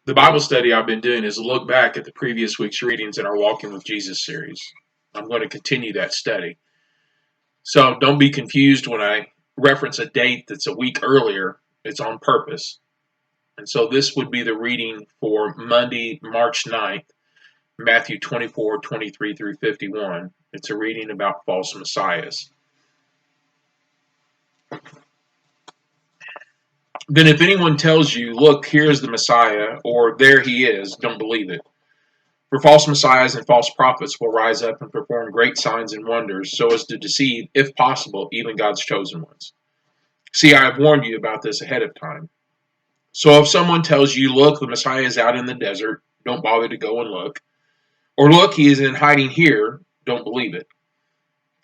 The Bible study I've been doing is a look back at the previous week's readings in our Walking with Jesus series. I'm going to continue that study. So don't be confused when I reference a date that's a week earlier. It's on purpose. And so this would be the reading for Monday, March 9th, Matthew 24:23 through 51. It's a reading about false messiahs. Then if anyone tells you, look, here is the Messiah, or there he is, don't believe it. For false messiahs and false prophets will rise up and perform great signs and wonders so as to deceive, if possible, even God's chosen ones. See, I have warned you about this ahead of time. So if someone tells you, look, the Messiah is out in the desert, don't bother to go and look. Or look, he is in hiding here, don't believe it.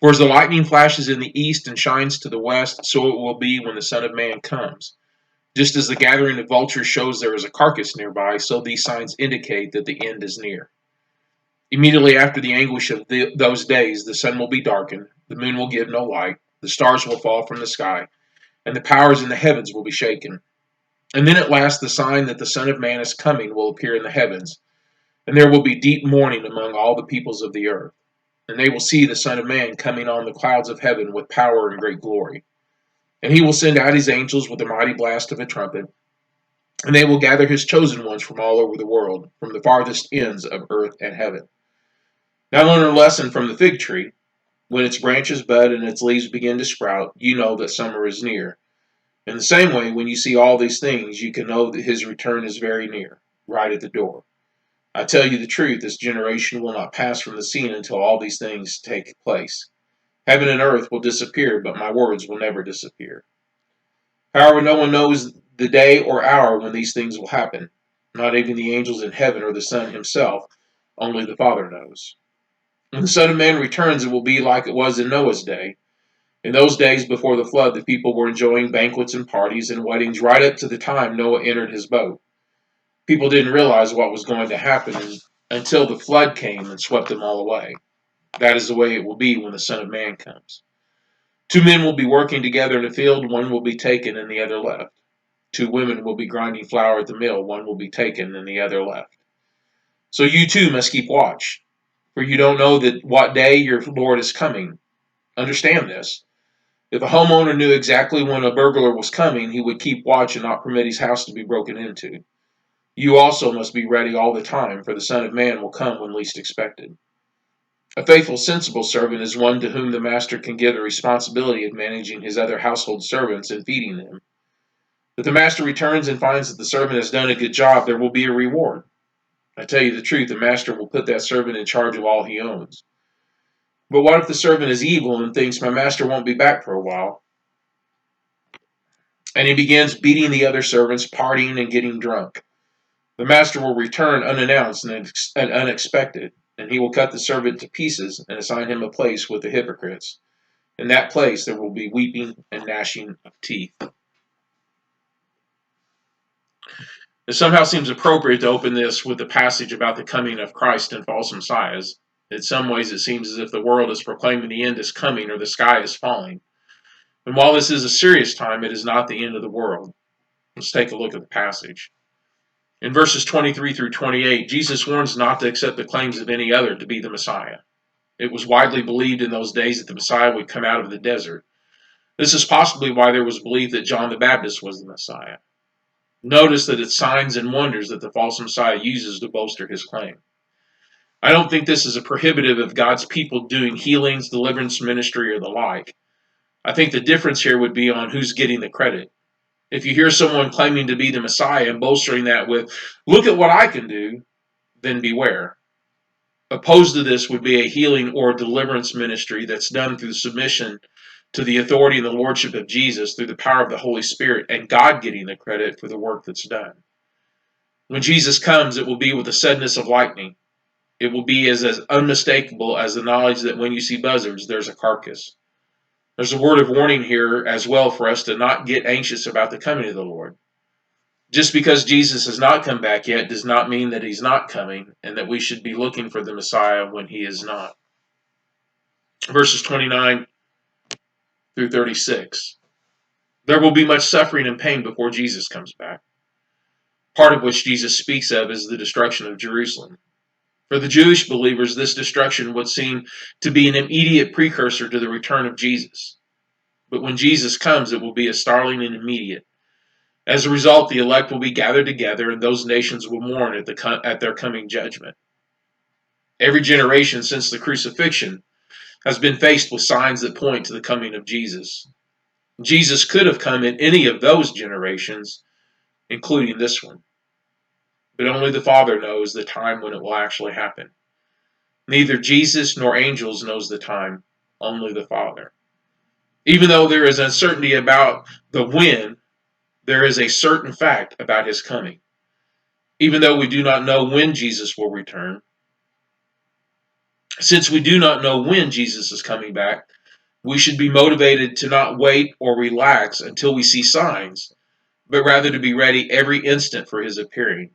For as the lightning flashes in the east and shines to the west, so it will be when the Son of Man comes. Just as the gathering of vultures shows there is a carcass nearby, so these signs indicate that the end is near. Immediately after the anguish of those days, the sun will be darkened, the moon will give no light, the stars will fall from the sky, and the powers in the heavens will be shaken. And then at last the sign that the Son of Man is coming will appear in the heavens, and there will be deep mourning among all the peoples of the earth. And they will see the Son of Man coming on the clouds of heaven with power and great glory. And he will send out his angels with a mighty blast of a trumpet, and they will gather his chosen ones from all over the world, from the farthest ends of earth and heaven. Now learn a lesson from the fig tree. When its branches bud and its leaves begin to sprout, you know that summer is near. In the same way, when you see all these things, you can know that his return is very near, right at the door. I tell you the truth, this generation will not pass from the scene until all these things take place. Heaven and earth will disappear, but my words will never disappear. However, no one knows the day or hour when these things will happen, not even the angels in heaven or the Son himself, only the Father knows. When the Son of Man returns, it will be like it was in Noah's day. In those days before the flood, the people were enjoying banquets and parties and weddings right up to the time Noah entered his boat. People didn't realize what was going to happen until the flood came and swept them all away. That is the way it will be when the Son of Man comes. Two men will be working together in a field, one will be taken and the other left. Two women will be grinding flour at the mill, one will be taken and the other left. So you too must keep watch, for you don't know that what day your Lord is coming. Understand this. If a homeowner knew exactly when a burglar was coming, he would keep watch and not permit his house to be broken into. You also must be ready all the time, for the Son of Man will come when least expected. A faithful, sensible servant is one to whom the master can give the responsibility of managing his other household servants and feeding them. If the master returns and finds that the servant has done a good job, there will be a reward. I tell you the truth, the master will put that servant in charge of all he owns. But what if the servant is evil and thinks, my master won't be back for a while? And he begins beating the other servants, partying and getting drunk. The master will return unannounced and unexpected, and he will cut the servant to pieces and assign him a place with the hypocrites. In that place there will be weeping and gnashing of teeth. It somehow seems appropriate to open this with the passage about the coming of Christ and false messiahs. In some ways it seems as if the world is proclaiming the end is coming or the sky is falling. And while this is a serious time, it is not the end of the world. Let's take a look at the passage. In verses 23 through 28, Jesus warns not to accept the claims of any other to be the Messiah. It was widely believed in those days that the Messiah would come out of the desert. This is possibly why there was belief that John the Baptist was the Messiah. Notice that it's signs and wonders that the false Messiah uses to bolster his claim. I don't think this is a prohibitive of God's people doing healings, deliverance ministry, or the like. I think the difference here would be on who's getting the credit. If you hear someone claiming to be the Messiah and bolstering that with, look at what I can do, then beware. Opposed to this would be a healing or deliverance ministry that's done through submission to the authority and the lordship of Jesus through the power of the Holy Spirit and God getting the credit for the work that's done. When Jesus comes, it will be with the suddenness of lightning. It will be as unmistakable as the knowledge that when you see buzzards, there's a carcass. There's a word of warning here as well for us to not get anxious about the coming of the Lord. Just because Jesus has not come back yet does not mean that he's not coming and that we should be looking for the Messiah when he is not. Verses 29 through 36. There will be much suffering and pain before Jesus comes back. part of which Jesus speaks of is the destruction of Jerusalem. For the Jewish believers, this destruction would seem to be an immediate precursor to the return of Jesus. But when Jesus comes, it will be as startling and immediate. As a result, the elect will be gathered together, and those nations will mourn at their coming judgment. Every generation since the crucifixion has been faced with signs that point to the coming of Jesus. Jesus could have come in any of those generations, including this one. But only the Father knows the time when it will actually happen. Neither Jesus nor angels knows the time, only the Father. Even though there is uncertainty about the when, there is a certain fact about his coming. Even though we do not know when Jesus will return, since we do not know when Jesus is coming back, we should be motivated to not wait or relax until we see signs, but rather to be ready every instant for his appearing.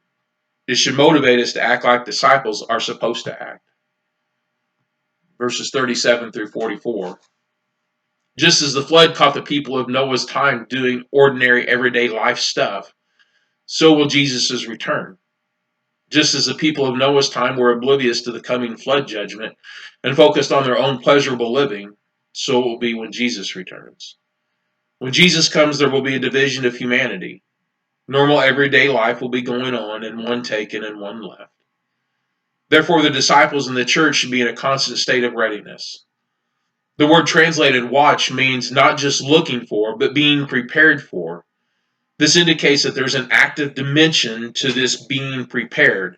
It should motivate us to act like disciples are supposed to act. Verses 37 through 44. Just as the flood caught the people of Noah's time doing ordinary everyday life stuff, so will Jesus' return. Just as the people of Noah's time were oblivious to the coming flood judgment and focused on their own pleasurable living, so it will be when Jesus returns. When Jesus comes, there will be a division of humanity. Normal everyday life will be going on, and one taken and one left. Therefore, the disciples in the church should be in a constant state of readiness. The word translated watch means not just looking for, but being prepared for. This indicates that there's an active dimension to this being prepared.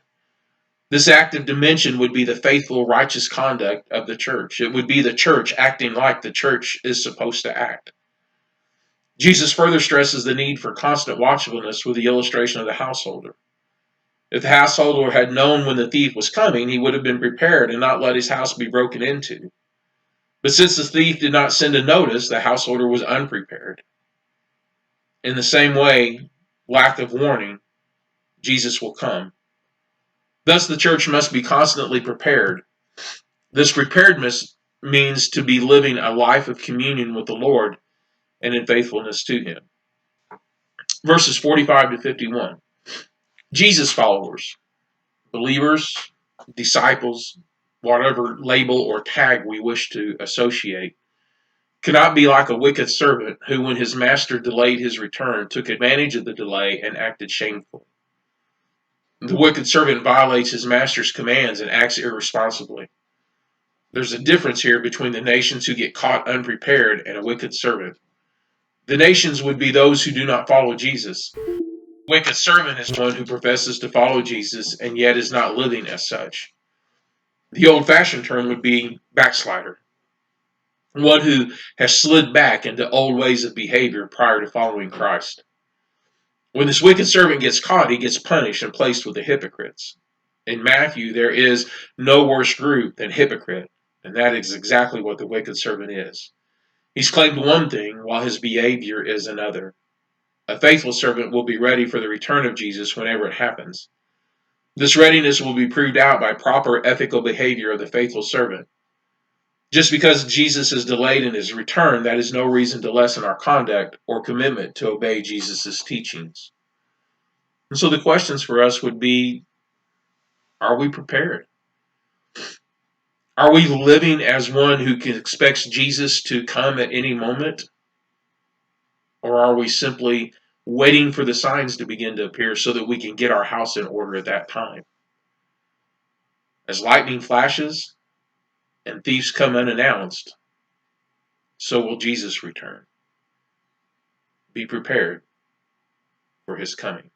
This active dimension would be the faithful, righteous conduct of the church. It would be the church acting like the church is supposed to act. Jesus further stresses the need for constant watchfulness with the illustration of the householder. If the householder had known when the thief was coming, he would have been prepared and not let his house be broken into. But since the thief did not send a notice, the householder was unprepared. In the same way, lack of warning, Jesus will come. Thus, the church must be constantly prepared. This preparedness means to be living a life of communion with the Lord and in faithfulness to him. Verses 45 to 51. Jesus followers, believers, disciples, whatever label or tag we wish to associate, cannot be like a wicked servant who, when his master delayed his return, took advantage of the delay and acted shamefully. The wicked servant violates his master's commands and acts irresponsibly. There's a difference here between the nations who get caught unprepared and a wicked servant. The nations would be those who do not follow Jesus. The wicked servant is one who professes to follow Jesus and yet is not living as such. The old-fashioned term would be backslider, one who has slid back into old ways of behavior prior to following Christ. When this wicked servant gets caught, he gets punished and placed with the hypocrites. In Matthew, there is no worse group than hypocrite, and that is exactly what the wicked servant is. He's claimed one thing while his behavior is another. A faithful servant will be ready for the return of Jesus whenever it happens. This readiness will be proved out by proper ethical behavior of the faithful servant. Just because Jesus is delayed in his return, that is no reason to lessen our conduct or commitment to obey Jesus' teachings. And so the questions for us would be, are we prepared? Are we living as one who expects Jesus to come at any moment? Or are we simply waiting for the signs to begin to appear so that we can get our house in order at that time? As lightning flashes and thieves come unannounced, so will Jesus return. Be prepared for his coming.